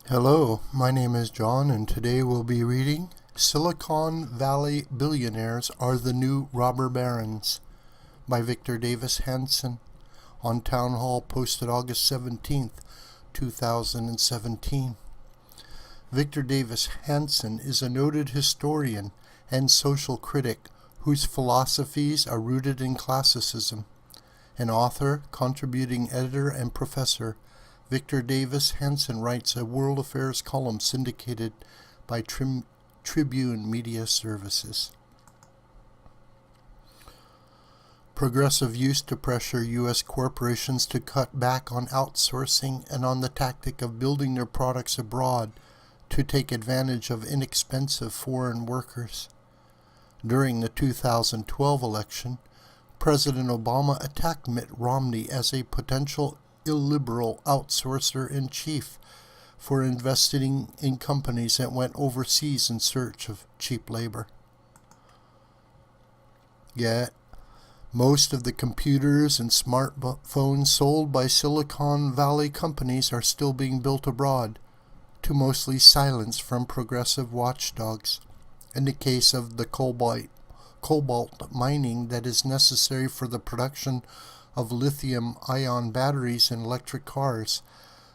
Hello, my name is John, and today we'll be reading Silicon Valley Billionaires Are the New Robber Barons by Victor Davis Hanson on Townhall, posted August 17th, 2017. Victor Davis Hanson is a noted historian and social critic whose philosophies are rooted in classicism. An author, contributing editor, and professor, Victor Davis Hanson writes a world affairs column syndicated by Tribune Media Services. Progressive used to pressure U.S. corporations to cut back on outsourcing and on the tactic of building their products abroad to take advantage of inexpensive foreign workers. During the 2012 election, President Obama attacked Mitt Romney as a potential illiberal outsourcer-in-chief for investing in companies that went overseas in search of cheap labor. Yet, most of the computers and smartphones sold by Silicon Valley companies are still being built abroad, to mostly silence from progressive watchdogs. In the case of the cobalt mining that is necessary for the production of lithium-ion batteries in electric cars,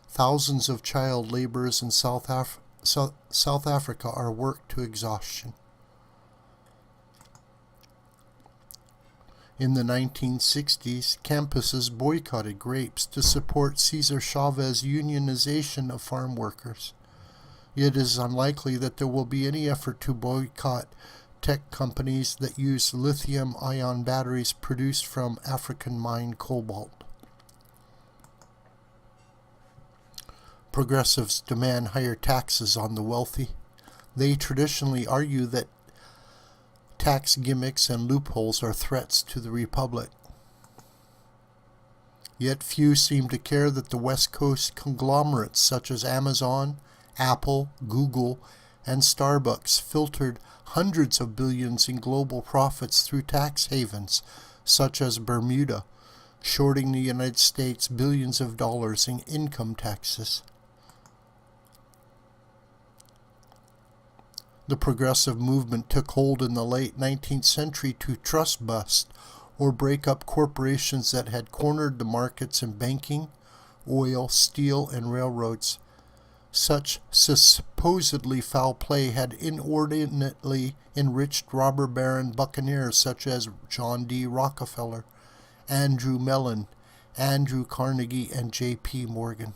thousands of child laborers in South Africa are worked to exhaustion. In the 1960s, campuses boycotted grapes to support Cesar Chavez's unionization of farm workers. Yet it is unlikely that there will be any effort to boycott tech companies that use lithium-ion batteries produced from African-mined cobalt. Progressives demand higher taxes on the wealthy. They traditionally argue that tax gimmicks and loopholes are threats to the republic. Yet few seem to care that the West Coast conglomerates such as Amazon, Apple, Google, and Starbucks filtered hundreds of billions in global profits through tax havens such as Bermuda, shorting the United States billions of dollars in income taxes. The progressive movement took hold in the late 19th century to trust bust or break up corporations that had cornered the markets in banking, oil, steel, and railroads. Such supposedly foul play had inordinately enriched robber baron buccaneers such as John D. Rockefeller, Andrew Mellon, Andrew Carnegie, and J.P. Morgan.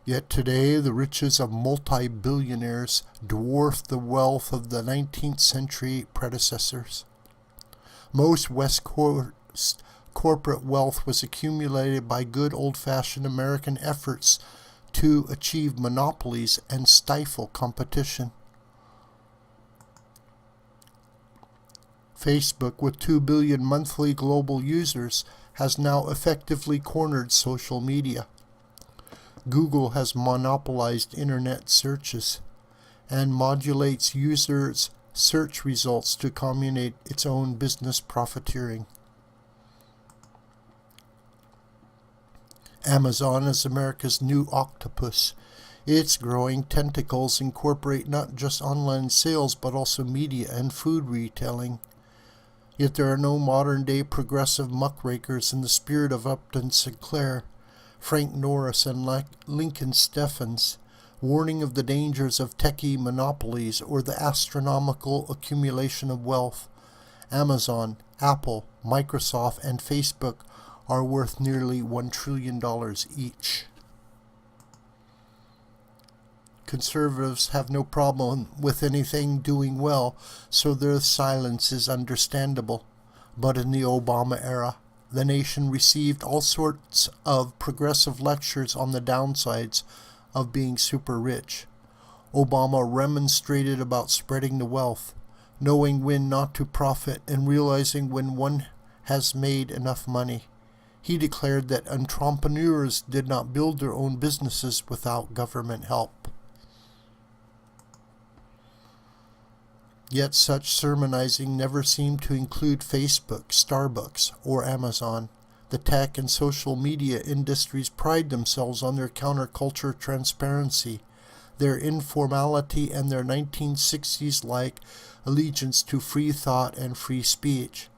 Yet today the riches of multi-billionaires dwarf the wealth of the 19th century predecessors. Most West Coast corporate wealth was accumulated by good old-fashioned American efforts to achieve monopolies and stifle competition. Facebook, with 2 billion monthly global users, has now effectively cornered social media. Google has monopolized internet searches and modulates users' search results to accommodate its own business profiteering. Amazon is America's new octopus. Its growing tentacles incorporate not just online sales but also media and food retailing. Yet there are no modern-day progressive muckrakers in the spirit of Upton Sinclair, Frank Norris, and Lincoln Steffens, warning of the dangers of techie monopolies or the astronomical accumulation of wealth. Amazon, Apple, Microsoft, and Facebook are worth nearly $1 trillion each. Conservatives have no problem with anything doing well, so their silence is understandable. But in the Obama era, the nation received all sorts of progressive lectures on the downsides of being super rich. Obama remonstrated about spreading the wealth, knowing when not to profit and realizing when one has made enough money. He declared that entrepreneurs did not build their own businesses without government help. Yet such sermonizing never seemed to include Facebook, Starbucks, or Amazon. The tech and social media industries pride themselves on their counterculture transparency, their informality, and their 1960s-like allegiance to free thought and free speech.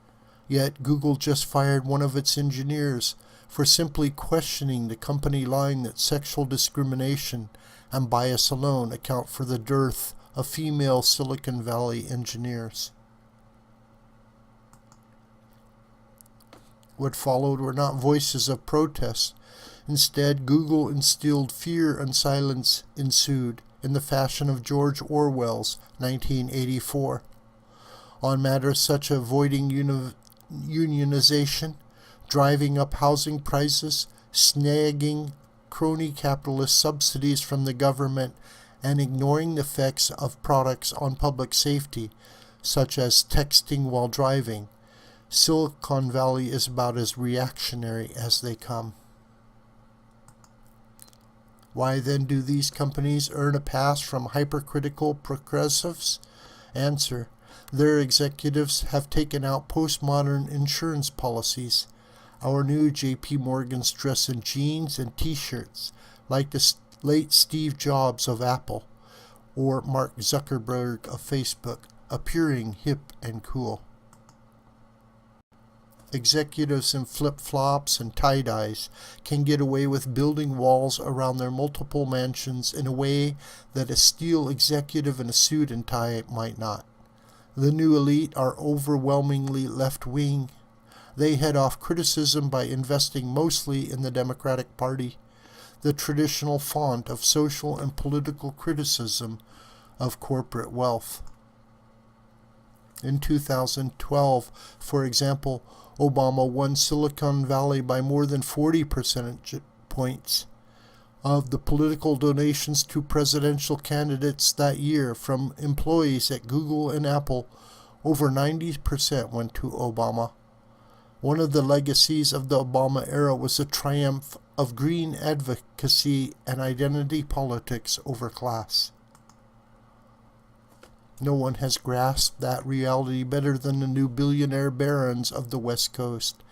Yet Google just fired one of its engineers for simply questioning the company line that sexual discrimination and bias alone account for the dearth of female Silicon Valley engineers. What followed were not voices of protest. Instead, Google instilled fear and silence ensued in the fashion of George Orwell's 1984. On matters such as avoiding unionization, driving up housing prices, snagging crony capitalist subsidies from the government, and ignoring the effects of products on public safety, such as texting while driving, Silicon Valley is about as reactionary as they come. Why then do these companies earn a pass from hypercritical progressives? Answer: their executives have taken out postmodern insurance policies. Our new J.P. Morgans dress in jeans and t-shirts like the late Steve Jobs of Apple or Mark Zuckerberg of Facebook, appearing hip and cool. Executives in flip-flops and tie-dyes can get away with building walls around their multiple mansions in a way that a steel executive in a suit and tie might not. The new elite are overwhelmingly left-wing. They head off criticism by investing mostly in the Democratic Party, the traditional font of social and political criticism of corporate wealth. In 2012, for example, Obama won Silicon Valley by more than 40 percentage points. Of the political donations to presidential candidates that year from employees at Google and Apple, over 90% went to Obama. One of the legacies of the Obama era was the triumph of green advocacy and identity politics over class. No one has grasped that reality better than the new billionaire barons of the West Coast.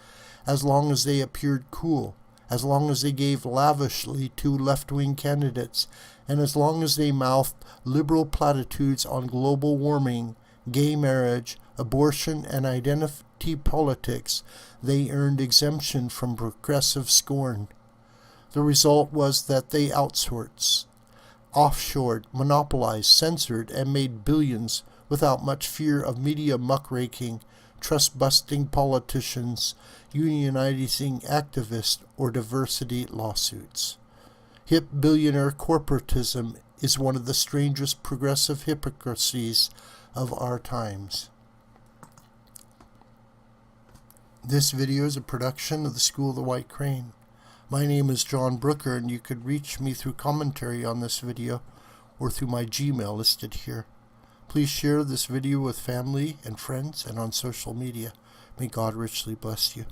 As long as they appeared cool, as long as they gave lavishly to left-wing candidates, and as long as they mouthed liberal platitudes on global warming, gay marriage, abortion, and identity politics, they earned exemption from progressive scorn. The result was that they outsourced, offshored, monopolized, censored, and made billions without much fear of media muckraking, trust-busting politicians, unionizing activists, or diversity lawsuits. Hip billionaire corporatism is one of the strangest progressive hypocrisies of our times. This video is a production of the School of the White Crane. My name is John Brooker, and you could reach me through commentary on this video or through my Gmail listed here. Please share this video with family and friends and on social media. May God richly bless you.